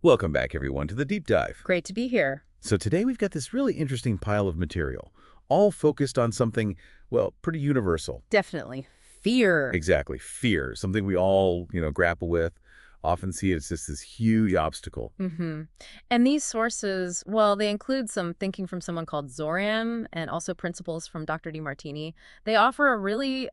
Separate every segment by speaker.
Speaker 1: Welcome back, everyone, to the deep dive.
Speaker 2: Great to be here.
Speaker 1: So today we've got this really interesting pile of material, all focused on something, well, pretty universal.
Speaker 2: Definitely. Fear.
Speaker 1: Exactly, fear, something we all, grapple with, often see it as just this huge obstacle.
Speaker 2: hmm And these sources, well, they include some thinking from someone called Zoran and also principles from Dr. DeMartini. They offer a really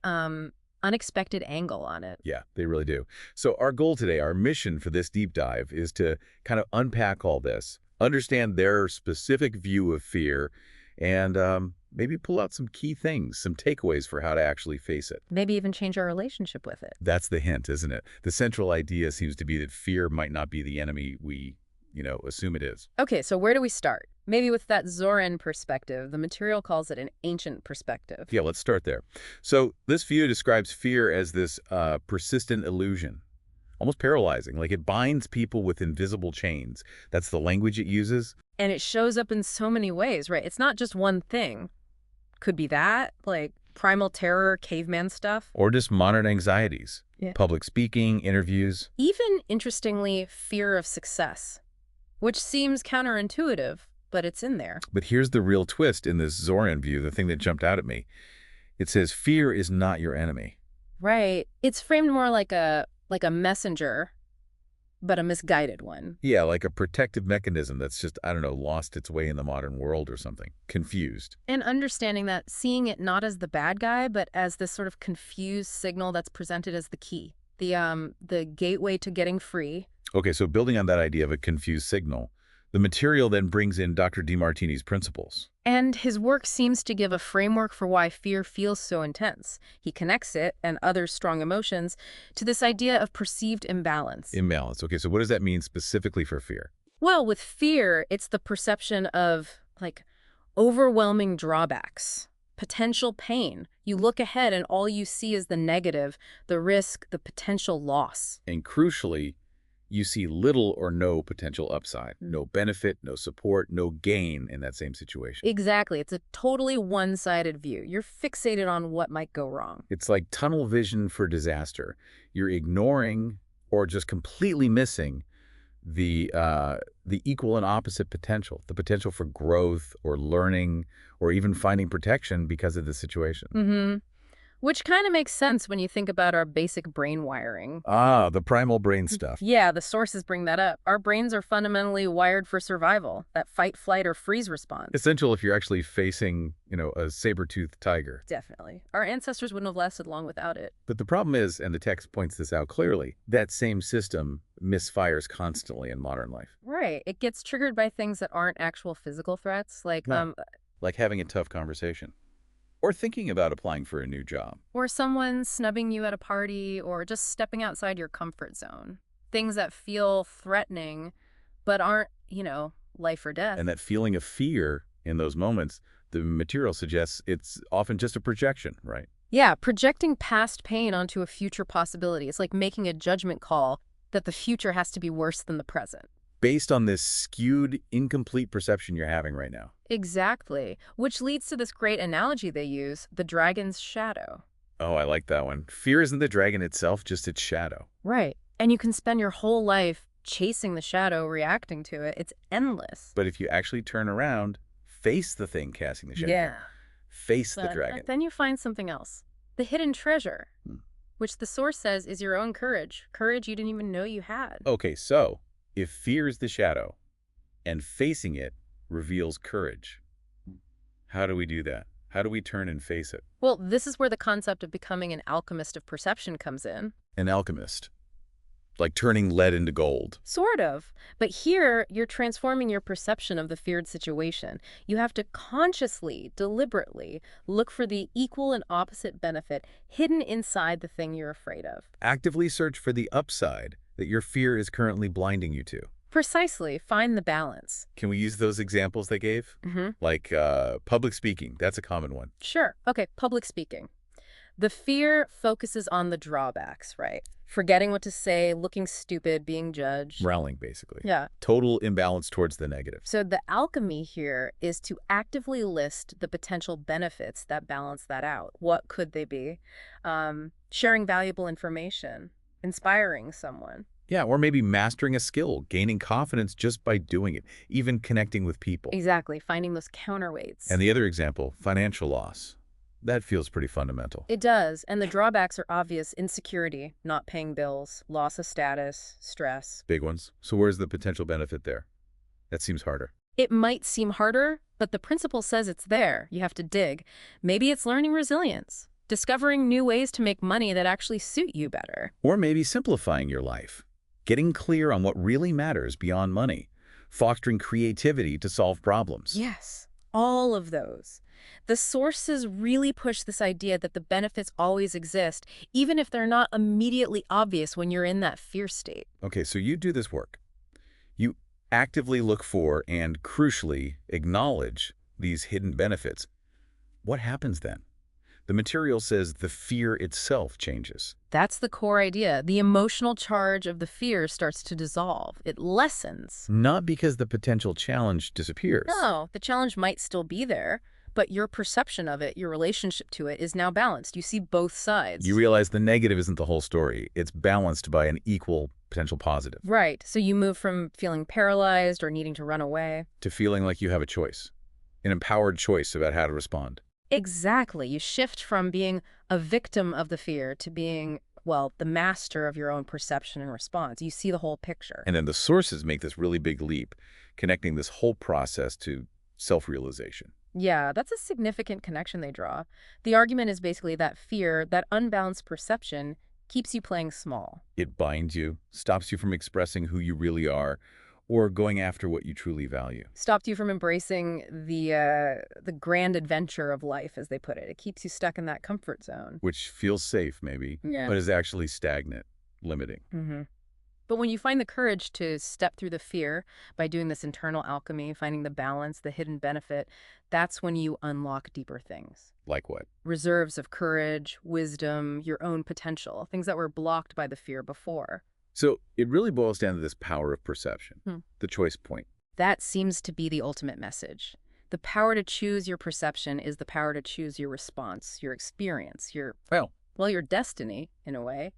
Speaker 2: unexpected angle on it.
Speaker 1: Yeah, they really do. So our goal today, our mission for this deep dive is to kind of unpack all this, understand their specific view of fear, and maybe pull out some key things, some takeaways for how to actually face it.
Speaker 2: Maybe even change our relationship with it.
Speaker 1: That's the hint, isn't it? The central idea seems to be that fear might not be the enemy we, assume it is.
Speaker 2: Okay, so where do we start? Maybe with that Zoran perspective. The material calls it an ancient perspective.
Speaker 1: Yeah, let's start there. So this view describes fear as this persistent illusion, almost paralyzing, like it binds people with invisible chains. That's the language it uses.
Speaker 2: And it shows up in so many ways, right? It's not just one thing. Could be that, like primal terror, caveman stuff.
Speaker 1: Or just modern anxieties,
Speaker 2: Yeah.
Speaker 1: public speaking, interviews.
Speaker 2: Even, interestingly, fear of success, which seems counterintuitive, but it's in there.
Speaker 1: But here's the real twist in this Zoran view, the thing that jumped out at me. It says fear is not your enemy.
Speaker 2: Right. It's framed more like a messenger, but a misguided one.
Speaker 1: Yeah, like a protective mechanism that's just, I don't know, lost its way in the modern world or something. Confused.
Speaker 2: And understanding that, seeing it not as the bad guy, but as this sort of confused signal that's presented as the key, the gateway to getting free.
Speaker 1: Okay, so building on that idea of a confused signal, the material then brings in Dr. DeMartini's principles.
Speaker 2: And his work seems to give a framework for why fear feels so intense. He connects it, and other strong emotions, to this idea of perceived imbalance.
Speaker 1: Imbalance. Okay, so what does that mean specifically for fear?
Speaker 2: Well, with fear, it's the perception of, like, overwhelming drawbacks, potential pain. You look ahead and all you see is the negative, the risk, the potential loss.
Speaker 1: And crucially, you see little or no potential upside, no benefit, no support, no gain in that same situation.
Speaker 2: Exactly. It's a totally one-sided view. You're fixated on what might go wrong.
Speaker 1: It's like tunnel vision for disaster. You're ignoring or just completely missing the equal and opposite potential, the potential for growth or learning or even finding protection because of the situation.
Speaker 2: Which kind of makes sense when you think about our basic brain wiring.
Speaker 1: Ah, the primal brain stuff.
Speaker 2: Yeah, the sources bring that up. Our brains are fundamentally wired for survival, that fight, flight, or freeze response.
Speaker 1: Essential if you're actually facing, a saber-toothed tiger.
Speaker 2: Definitely. Our ancestors wouldn't have lasted long without it.
Speaker 1: But the problem is, and the text points this out clearly, that same system misfires constantly in modern life.
Speaker 2: Right. It gets triggered by things that aren't actual physical threats, like
Speaker 1: Like having a tough conversation. Or thinking about applying for a new job.
Speaker 2: or someone snubbing you at a party, or just stepping outside your comfort zone. Things that feel threatening, but aren't, life or death.
Speaker 1: And that feeling of fear in those moments, the material suggests it's often just a projection, right?
Speaker 2: Yeah, projecting past pain onto a future possibility. It's like making a judgment call that the future has to be worse than the present.
Speaker 1: Based on this skewed, incomplete perception you're having right now.
Speaker 2: Exactly. Which leads to this great analogy they use, the dragon's shadow.
Speaker 1: Oh, I like that one. Fear isn't the dragon itself, just its shadow.
Speaker 2: Right. And you can spend your whole life chasing the shadow, reacting to it. It's endless.
Speaker 1: But if you actually turn around, face the thing casting the shadow, face the dragon.
Speaker 2: Then you find something else. The hidden treasure,
Speaker 1: Hmm.
Speaker 2: which the source says is your own courage. Courage you didn't even know you had.
Speaker 1: Okay, so if fear is the shadow and facing it reveals courage, how do we do that? How do we turn and face it?
Speaker 2: Well, this is where the concept of becoming an alchemist of perception comes in.
Speaker 1: An alchemist. Like turning lead into gold.
Speaker 2: Sort of. But here, you're transforming your perception of the feared situation. You have to consciously, deliberately, look for the equal and opposite benefit hidden inside the thing you're afraid of.
Speaker 1: Actively search for the upside that your fear is currently blinding you to.
Speaker 2: Precisely. Find the balance.
Speaker 1: Can we use those examples they gave? Like public speaking, that's a common one.
Speaker 2: Sure. Okay, public speaking. The fear focuses on the drawbacks, right? Forgetting what to say, looking stupid, being judged.
Speaker 1: Rallying, basically.
Speaker 2: Yeah.
Speaker 1: Total imbalance towards the negative.
Speaker 2: So the alchemy here is to actively list the potential benefits that balance that out. What could they be? Sharing valuable information, inspiring someone,
Speaker 1: Yeah, or maybe mastering a skill, gaining confidence just by doing it, even connecting with people.
Speaker 2: Exactly, finding those counterweights.
Speaker 1: And the other example, financial loss. That feels pretty fundamental.
Speaker 2: It does, and the drawbacks are obvious: insecurity, not paying bills, loss of status, stress.
Speaker 1: Big ones. So where's the potential benefit there? That seems harder.
Speaker 2: It might seem harder, but the principle says it's there. You have to dig. Maybe it's learning resilience, discovering new ways to make money that actually suit you better.
Speaker 1: Or maybe simplifying your life, getting clear on what really matters beyond money, fostering creativity to solve problems.
Speaker 2: Yes, all of those. The sources really push this idea that the benefits always exist, even if they're not immediately obvious when you're in that fear state.
Speaker 1: Okay, so you do this work. You actively look for and, crucially, acknowledge these hidden benefits. What happens then? The material says the fear itself changes.
Speaker 2: That's the core idea. The emotional charge of the fear starts to dissolve. It lessens.
Speaker 1: Not because the potential challenge disappears.
Speaker 2: No, the challenge might still be there, but your perception of it, your relationship to it, is now balanced. You see both sides.
Speaker 1: You realize the negative isn't the whole story. It's balanced by an equal potential positive.
Speaker 2: Right. So you move from feeling paralyzed or needing to run away.
Speaker 1: To feeling like you have a choice, an empowered choice about how to respond.
Speaker 2: Exactly. You shift from being a victim of the fear to being, well, the master of your own perception and response. You see the whole picture.
Speaker 1: And then the sources make this really big leap, connecting this whole process to self-realization.
Speaker 2: Yeah, that's a significant connection they draw. The argument is basically that fear, that unbalanced perception, keeps you playing small.
Speaker 1: It binds you, stops you from expressing who you really are, or going after what you truly value.
Speaker 2: Stopped you from embracing the grand adventure of life, as they put it. It keeps you stuck in that comfort zone.
Speaker 1: Which feels safe, maybe,
Speaker 2: Yeah.
Speaker 1: but is actually stagnant, limiting.
Speaker 2: But when you find the courage to step through the fear by doing this internal alchemy, finding the balance, the hidden benefit, that's when you unlock deeper things.
Speaker 1: Like what?
Speaker 2: Reserves of courage, wisdom, your own potential, things that were blocked by the fear before.
Speaker 1: So it really boils down to this power of perception, the choice point.
Speaker 2: That seems to be the ultimate message. The power to choose your perception is the power to choose your response, your experience, your destiny, in a way,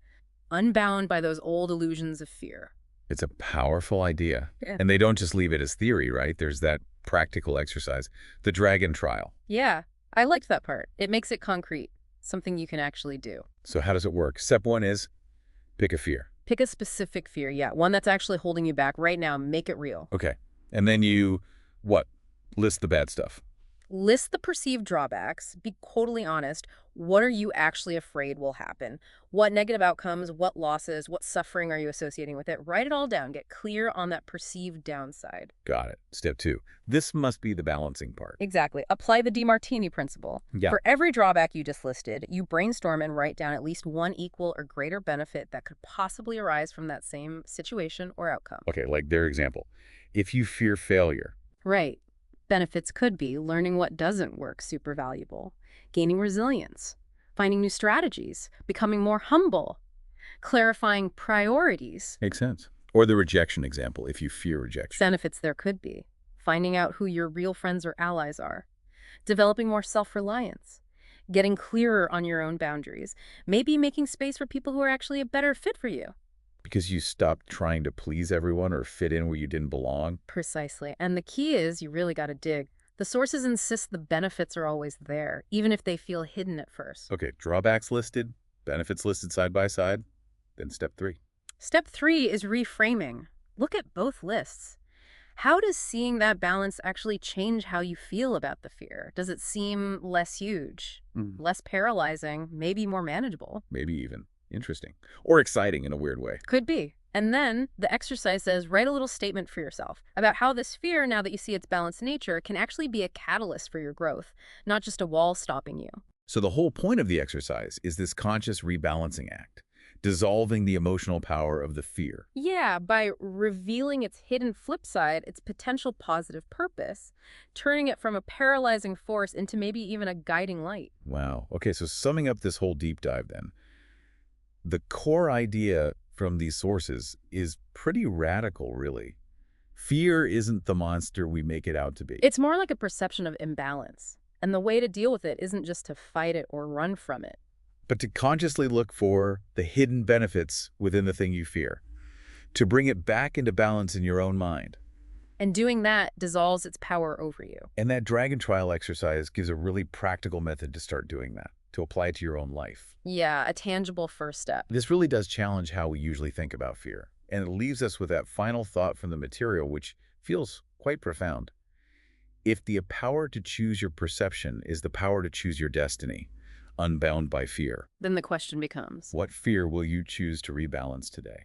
Speaker 2: unbound by those old illusions of fear.
Speaker 1: It's a powerful idea.
Speaker 2: Yeah.
Speaker 1: And they don't just leave it as theory, right? There's that practical exercise, the dragon trial.
Speaker 2: Yeah, I liked that part. It makes it concrete, something you can actually do.
Speaker 1: So how does it work? Step one is pick a fear.
Speaker 2: Pick a specific fear, yeah, one that's actually holding you back right now. Make it real.
Speaker 1: Okay. And then you, what? List the bad stuff.
Speaker 2: List the perceived drawbacks. Be totally honest. What are you actually afraid will happen? What negative outcomes, what losses, what suffering are you associating with it? Write it all down. Get clear on that perceived downside.
Speaker 1: Got it. Step two. This must be the balancing part.
Speaker 2: Exactly. Apply the DeMartini principle.
Speaker 1: Yeah.
Speaker 2: For every drawback you just listed, you brainstorm and write down at least one equal or greater benefit that could possibly arise from that same situation or outcome.
Speaker 1: Okay, like their example. If you fear failure.
Speaker 2: Right. Benefits could be learning what doesn't work, super valuable, gaining resilience, finding new strategies, becoming more humble, clarifying priorities.
Speaker 1: Makes sense. Or the rejection example, if you fear rejection.
Speaker 2: Benefits there could be finding out who your real friends or allies are, developing more self-reliance, getting clearer on your own boundaries, maybe making space for people who are actually a better fit for you.
Speaker 1: Because you stopped trying to please everyone or fit in where you didn't belong.
Speaker 2: Precisely. And the key is you really got to dig. The sources insist the benefits are always there, even if they feel hidden at first.
Speaker 1: Okay, drawbacks listed, benefits listed side by side. Then step three.
Speaker 2: Step 3 is reframing. Look at both lists. How does seeing that balance actually change how you feel about the fear? Does it seem less huge, less paralyzing, maybe more manageable?
Speaker 1: Maybe even interesting. Or exciting in a weird way.
Speaker 2: Could be. And then the exercise says, write a little statement for yourself about how this fear, now that you see its balanced nature, can actually be a catalyst for your growth, not just a wall stopping you.
Speaker 1: So the whole point of the exercise is this conscious rebalancing act, dissolving the emotional power of the fear.
Speaker 2: Yeah, by revealing its hidden flip side, its potential positive purpose, turning it from a paralyzing force into maybe even a guiding light.
Speaker 1: Wow. Okay, so summing up this whole deep dive then, the core idea from these sources is pretty radical, really. Fear isn't the monster we make it out to be.
Speaker 2: It's more like a perception of imbalance. And the way to deal with it isn't just to fight it or run from it.
Speaker 1: But to consciously look for the hidden benefits within the thing you fear. to bring it back into balance in your own mind.
Speaker 2: And doing that dissolves its power over you.
Speaker 1: And that dragon trial exercise gives a really practical method to start doing that, to apply it to your own life.
Speaker 2: Yeah, a tangible first step.
Speaker 1: This really does challenge how we usually think about fear, and it leaves us with that final thought from the material, which feels quite profound. If the power to choose your perception is the power to choose your destiny, unbound by fear,
Speaker 2: Then the question becomes,
Speaker 1: what fear will you choose to rebalance today?